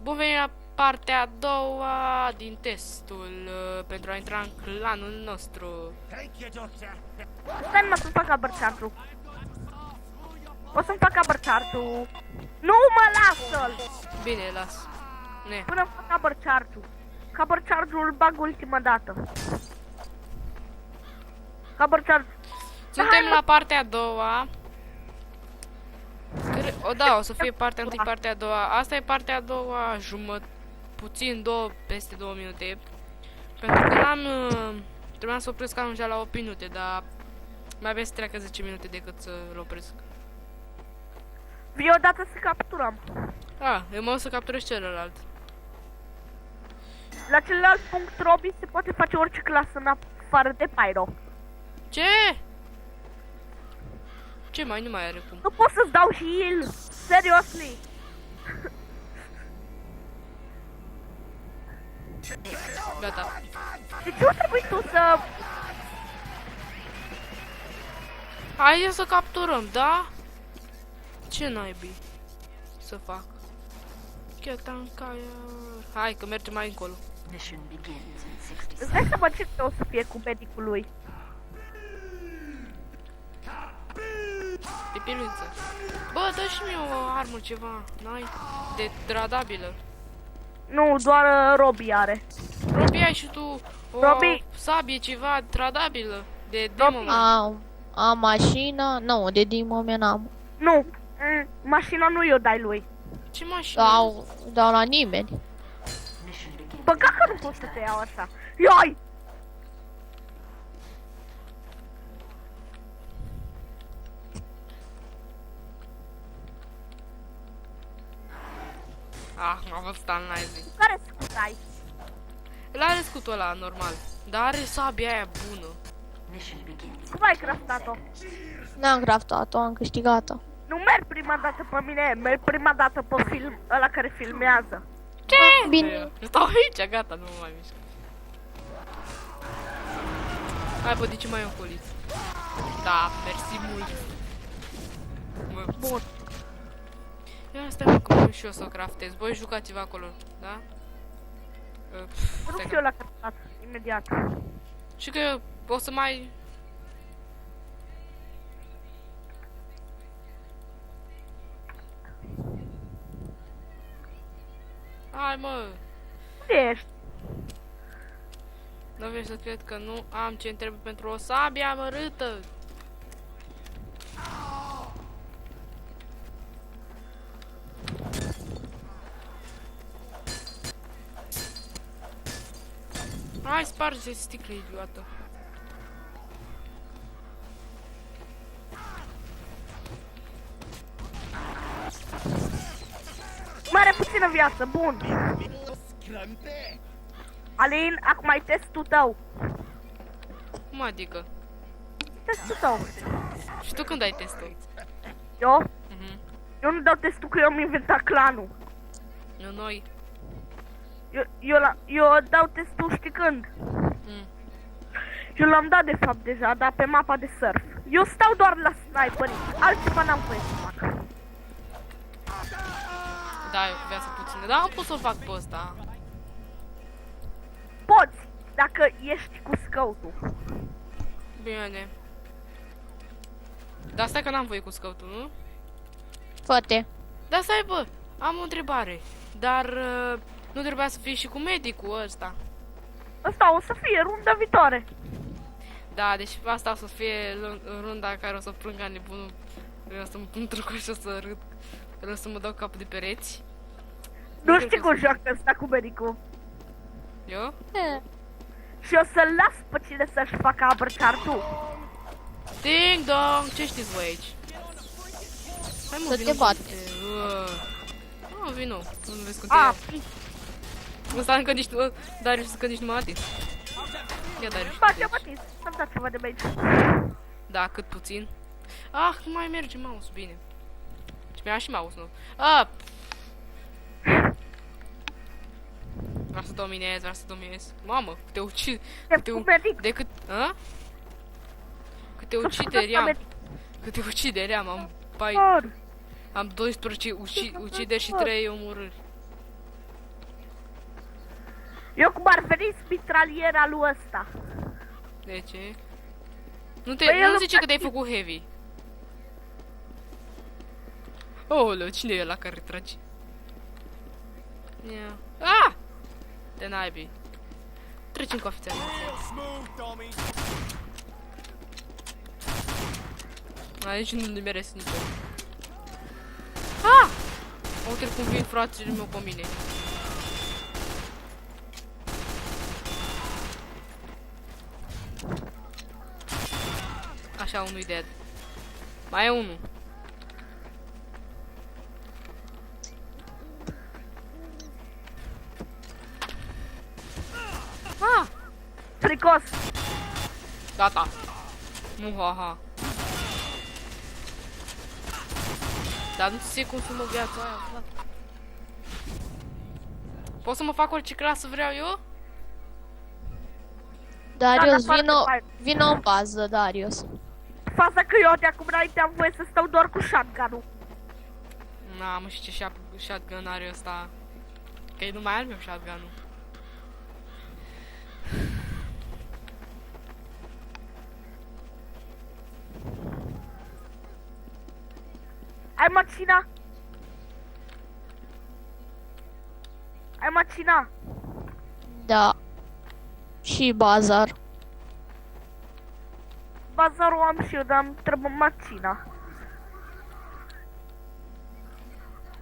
Bun venit la partea a doua din testul pentru a intra în clanul nostru. Stai mă să-mi fac abărceartul. O să-mi fac abărceartul. Nu mă lasă-l! Bine, las. Ne. Până fac abărceartul. Că abărceartul îl bag ultima dată. Abărceartul. Suntem la partea a doua. O, da, o să fie partea întâi, partea a doua. Asta e partea a doua, puțin, peste 2 minute. Pentru că trebuia să opresc anul la 8 minute, dar mai avem să treacă 10 minute decât să-l opresc. Vii odată să capturăm. Eu mă o să capturez celălalt. La celălalt punct Robi se poate face orice clasă în afară de Pyro. Ce? Ce mai? Nu mai are cum. Nu pot să-ți dau heal. Seriously. Gata. De ce o trebuie tu să... Hai să capturăm, da? Ce naibii să fac? Hai că mergem mai încolo. Îți dai seama ce o să fie cu medicul lui. De piluță. Bă, dă și mie o armă ceva, n-ai? De tradabilă. Nu, doar Robi are. Robi, ai și tu o Robi. sabie ceva tradabilă de demo. Am mașină? Nu, de moment n-am. Nu, mașina nu i-o dai lui. Ce mașină? Dau la nimeni. Băga că nu poți să te iau asta. Ioi! M-a fost al naibii. Care scut ai? El are scutul ăla, normal. Dar are sabia aia bună. Cum ai craftat-o? N-am craftat-o, am câștigat-o. Nu merg prima dată pe mine, merg prima dată pe film, ăla care filmează. Ce? Bine. Stau aici, gata, nu mă mai mișc. Hai, bă, de ce mai e un coliț? Da, mersi mult. Bun. Ia stai mă, că mă și eu să o craftez. Voi jucați-vă acolo, da? Nu știu la craftat, imediat. Și că eu o să mai... Hai, mă! Unde ești? Nu vrei să cred că nu am ce trebuie pentru o sabie amărâtă. Hai, sparge sticle, idiotă. Mare puțină viață, bun. Alin, acum ai testul tău. Cum adică? Testul tău. Și tu când ai testul? Eu? Eu nu dau testul că eu am inventat clanul. Nu noi. Eu dau testul știi când? Eu l-am dat de fapt deja, dar pe mapa de surf. Eu stau doar la sniperi, altceva n-am voie să fac. Da, eu cu viață puțină, dar am pus să-l fac pe ăsta. Poți, dacă ești cu scout-ul. Bine. Dar stai că n-am voie cu scout-ul, nu? Fă-te. Dar stai, bă, am o întrebare. Dar nu trebuia să fie și cu medicul ăsta. Asta o să fie runda viitoare. Da, deci asta o să fie runda în care o să plâng ca nebunul. Eu o să mă pun trucul și o să râd. Eu o să mă dau capul de pereți. Nu știu cum joacă ăsta cu medicul. Eu? Și o să las pe cine să-și facă abrăcartul. Ding dong! Ce știți voi aici? Hai mă, Să vino te bate. Nu, vino. Nu vezi cum te iau. Ah, Ăsta încă nici... Darius încă nici nu m-a atins. Ia Darius. fac eu atins. Să-mi dați ceva de aici. Da, cât puțin. Nu mai merge mouse, bine. Și mi-a și mouse, nu? Vreau să dominez. Mamă, te ucid. Cât te ucideri am. Am 12 ucideri și 3 omorâri. Eu cum ar veni mitraliera lui ăsta. De ce? Nu Păi el nu îmi zice că te-ai place. făcut heavy. Oh, cine e ăla care trage? Ia. Ah! De naibii. Trecem cu ofițerul. Aici nu nimeresc nicio. Ah! Uite cum vin fratele meu pe mine. Așa, unul dead. Mai e unul. Ah! Fricos. Gata. Nu, ha. Dar nu se consumă viața aia, da. Pot să mă fac orice clasă vreau eu? Darius, Da, vino, foarte vino în bază, Darius. Faza că eu de acum înainte am voie să stau doar cu shotgun-ul. Na, mă, și ce shotgun are ăsta? Că nu mai are shotgun-ul. Ai macina? Ai macina? Da. Și bazar. Bazarul am și eu, dar îmi trebuie macina.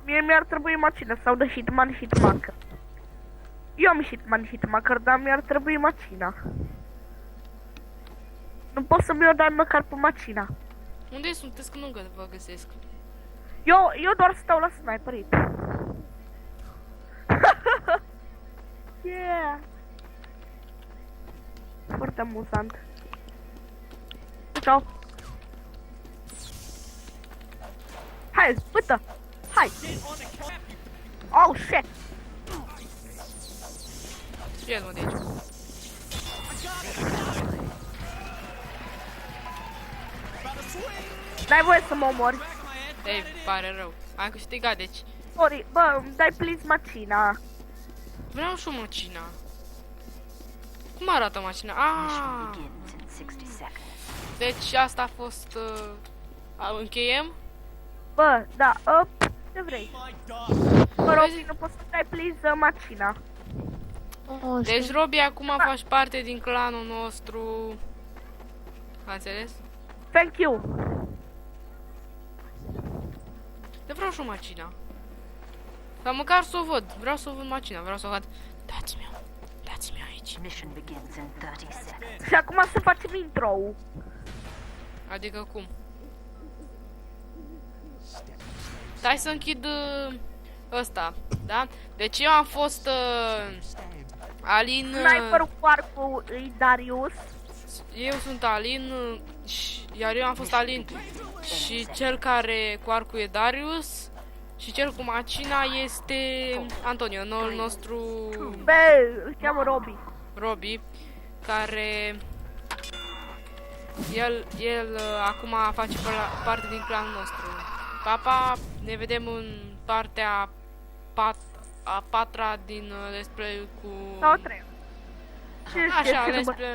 Mie mi-ar trebui macina sau de hitmaker. Eu am hitmaker, dar mi-ar trebui macina. Nu pot să-mi o dai măcar pe macina. Unde sunteți că nu vă găsesc? Eu doar stau la sniperit. Yeah. Foarte amuzant. Ciao. Hai, uite! Hai! Oh, shit! Ce mă de aici? N-ai voie să mă omori. Ei, pare rău. Am câștigat, deci. Sorry, bă, îmi dai please macina. Vreau și o macina. Cum arată macina? Ah! Deci asta a fost... încheiem? Bă, da, ce vrei? Mă rog, nu poți să dai please macina. Oh, Deci, Robi, acum faci parte din clanul nostru. A înțeles? Thank you. De vreau și o macina. Sau măcar să o văd. Vreau să o văd macina. Vreau să o văd. Dați-mi-o. Dați-mi-o aici. Mission begins in 30 seconds. Și acum să facem intro-ul. Adică cum? Stai să închid ăsta, da? Deci eu am fost Alin. Sniperul cu arcul îi Darius. Eu sunt Alin, iar eu am fost Alin. Și cel care cu arcul e Darius. Și cel cu macina este Antonio, noul nostru Bă, îl cheamă Robi. Robi, care el acum face parte din clanul nostru. Papa, ne vedem în partea a patra din despre cu... Sau trei. Ce Așa, știi, despre...